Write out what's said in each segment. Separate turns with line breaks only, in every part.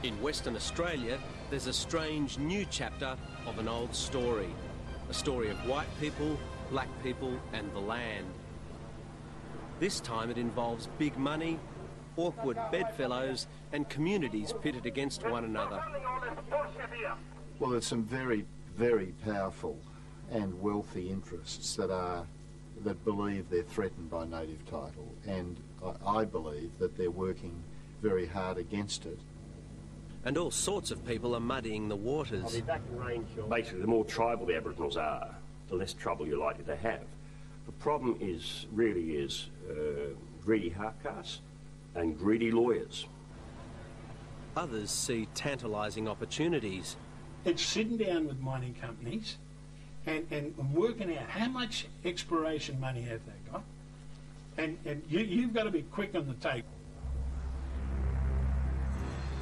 In Western Australia, there's a strange new chapter of an old story. A story of white people, black people and the land. This time it involves big money, awkward bedfellows and communities pitted against one another.
Well, there's some very, very powerful and wealthy interests that believe they're threatened by native title, and I believe that they're working very hard against it.
And all sorts of people are muddying the waters.
Basically, the more tribal the Aboriginals are, the less trouble you're likely to have. The problem really is greedy half-castes and greedy lawyers.
Others see tantalising opportunities.
It's sitting down with mining companies and working out how much exploration money have they got, and you've got to be quick on the tape.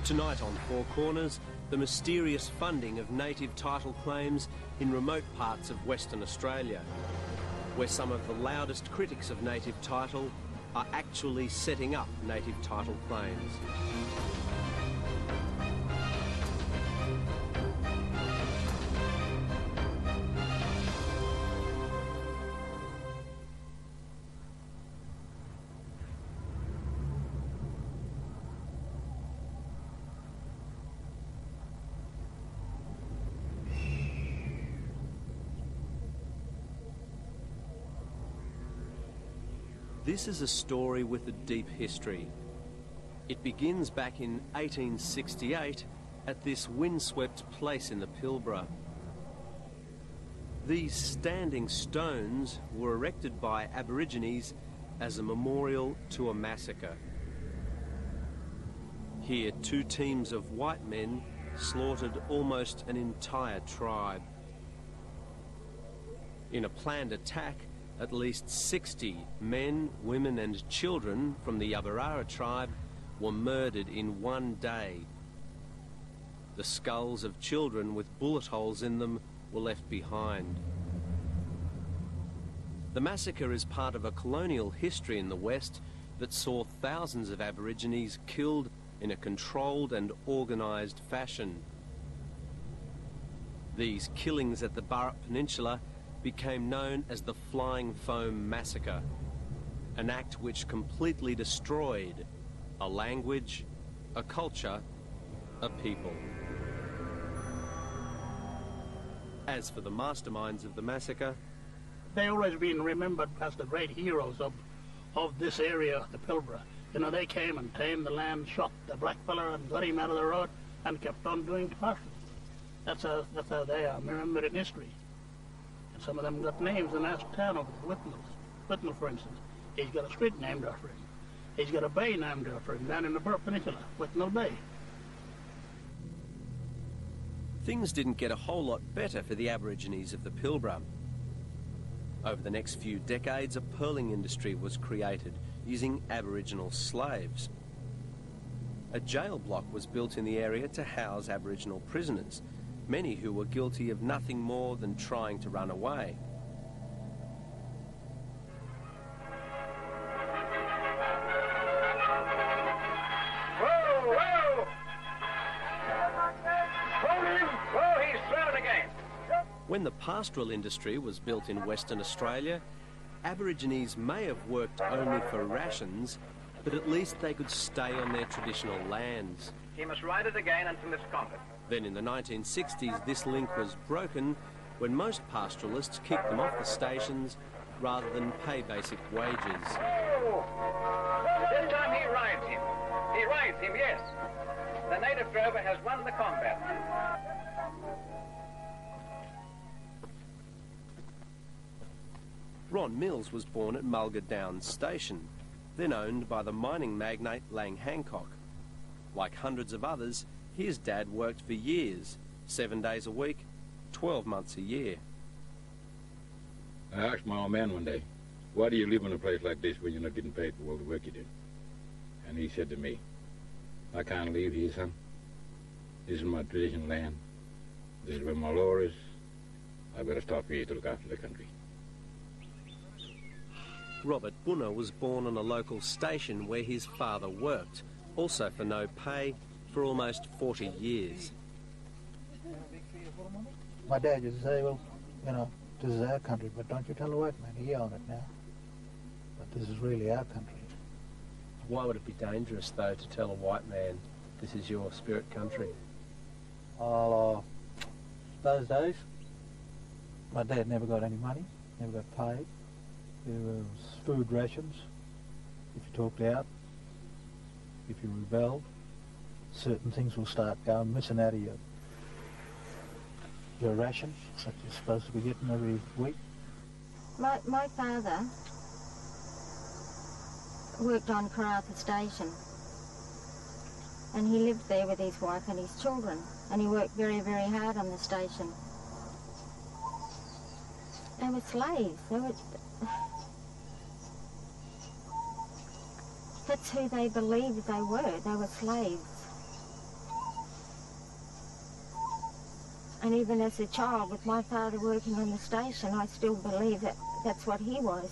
Tonight on Four Corners, the mysterious funding of native title claims in remote parts of Western Australia, where some of the loudest critics of native title are actually setting up native title claims. This is a story with a deep history. It begins back in 1868 at this windswept place in the Pilbara. These standing stones were erected by Aborigines as a memorial to a massacre. Here, two teams of white men slaughtered almost an entire tribe. In a planned attack, at least 60 men, women and children from the Yabarara tribe were murdered in one day. The skulls of children with bullet holes in them were left behind. The massacre is part of a colonial history in the West that saw thousands of Aborigines killed in a controlled and organised fashion. These killings at the Burrup Peninsula became known as the Flying Foam Massacre, an act which completely destroyed a language, a culture, a people. As for the masterminds of the massacre,
they've always been remembered as the great heroes of this area, the Pilbara. You know, they came and tamed the land, shot the blackfella and got him out of the road and kept on doing parties. That's how they are remembered in history. And some of them got names in our town over the Whitnell, for instance. He's got a street named after him. He's got a bay named after him down in the Burrup Peninsula, Whitnell Bay.
Things didn't get a whole lot better for the Aborigines of the Pilbara. Over the next few decades, a pearling industry was created using Aboriginal slaves. A jail block was built in the area to house Aboriginal prisoners, many who were guilty of nothing more than trying to run away.
Whoa, whoa! Hold him! Whoa, he's thrown again!
When the pastoral industry was built in Western Australia, Aborigines may have worked only for rations, but at least they could stay on their traditional lands.
He must ride it again until it's conquered.
Then in the 1960s, this link was broken when most pastoralists kicked them off the stations rather than pay basic wages.
Oh! This time he rides him. He rides him, yes. The native drover has won the combat.
Ron Mills was born at Mulga Downs Station, then owned by the mining magnate Lang Hancock. Like hundreds of others, his dad worked for years, 7 days a week, 12 months a year.
I asked my old man one day, why do you live in a place like this when you're not getting paid for all the work you did? And he said to me, I can't leave here, son. This is my traditional land. This is where my law is. I've got to stop here to look after the country.
Robert Bunner was born on a local station where his father worked, also for no pay, for almost 40 years.
My dad used to say, well, you know, this is our country, but don't you tell the white man, he owns it now. But this is really our country.
Why would it be dangerous, though, to tell a white man this is your spirit country?
Those days, my dad never got any money, never got paid. There was food rations. If you talked out, if you rebelled, certain things will start going missing out of your rations that you're supposed to be getting every week.
My father worked on Karratha Station, and he lived there with his wife and his children, and he worked very, very hard on the station. They were slaves. That's who they believed they were. They were slaves. And even as a child, with my father working on the station, I still believe that that's what he was.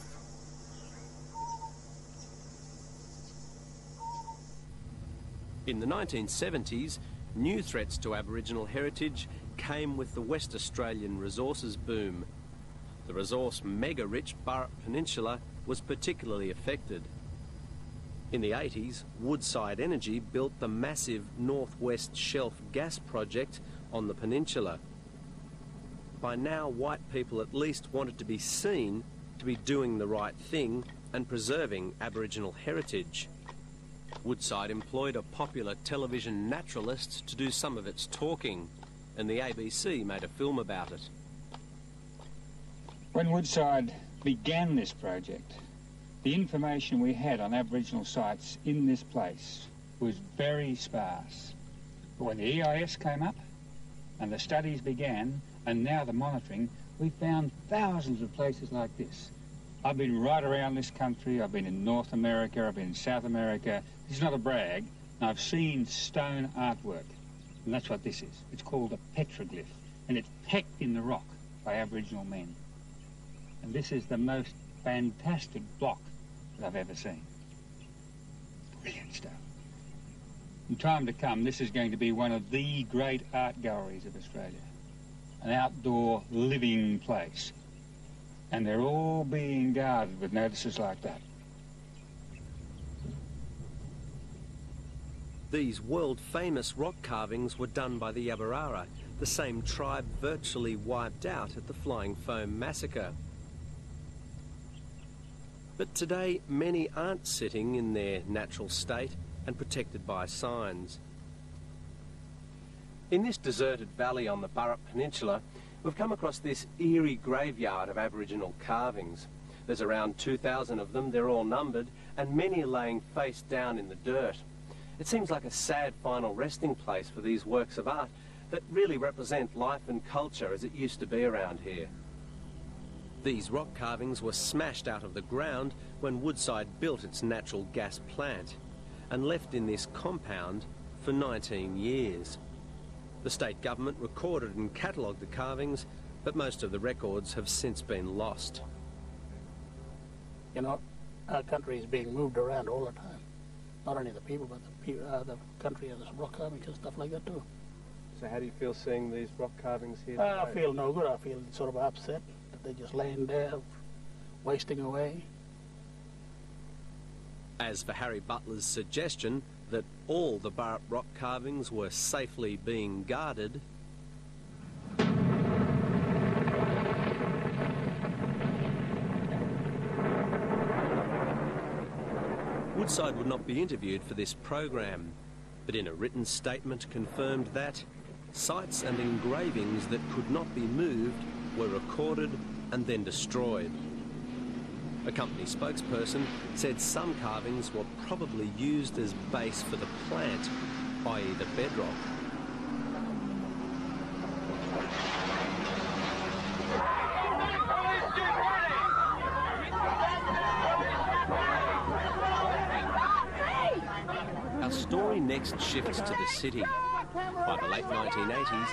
In the 1970s, new threats to Aboriginal heritage came with the West Australian resources boom. The resource mega-rich Burrup Peninsula was particularly affected. In the 80s, Woodside Energy built the massive Northwest Shelf gas project on the peninsula. By now, white people at least wanted to be seen to be doing the right thing and preserving Aboriginal heritage. Woodside employed a popular television naturalist to do some of its talking, and the ABC made a film about it.
When Woodside began this project, the information we had on Aboriginal sites in this place was very sparse. But when the EIS came up and the studies began, and now the monitoring, we found thousands of places like this. I've been right around this country. I've been in North America, I've been in South America. This is not a brag. I've seen stone artwork, and that's what this is. It's called a petroglyph, and it's pecked in the rock by Aboriginal men. And this is the most fantastic block that I've ever seen. Brilliant stuff. In time to come, this is going to be one of the great art galleries of Australia. An outdoor living place. And they're all being guarded with notices like that.
These world-famous rock carvings were done by the Yabarara, the same tribe virtually wiped out at the Flying Foam Massacre. But today, many aren't sitting in their natural state and protected by signs. In this deserted valley on the Burrup Peninsula, we've come across this eerie graveyard of Aboriginal carvings. There's around 2,000 of them, they're all numbered, and many are laying face down in the dirt. It seems like a sad final resting place for these works of art that really represent life and culture as it used to be around here. These rock carvings were smashed out of the ground when Woodside built its natural gas plant and left in this compound for 19 years. The state government recorded and catalogued the carvings, but most of the records have since been lost.
You know, our country is being moved around all the time. Not only the people, but the country has rock carvings and stuff like that too.
So how do you feel seeing these rock carvings here today?
I feel no good. I feel sort of upset that they're just laying there, wasting away.
As for Harry Butler's suggestion that all the Burrup rock carvings were safely being guarded, Woodside would not be interviewed for this program, but in a written statement confirmed that sites and engravings that could not be moved were recorded and then destroyed. A company spokesperson said some carvings were probably used as base for the plant, i.e. the bedrock. Our story next shifts to the city. By the late 1980s,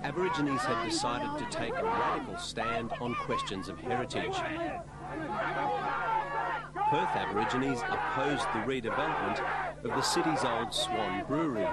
Aborigines had decided to take a radical stand on questions of heritage. Perth Aborigines opposed the redevelopment of the city's old Swan Brewery.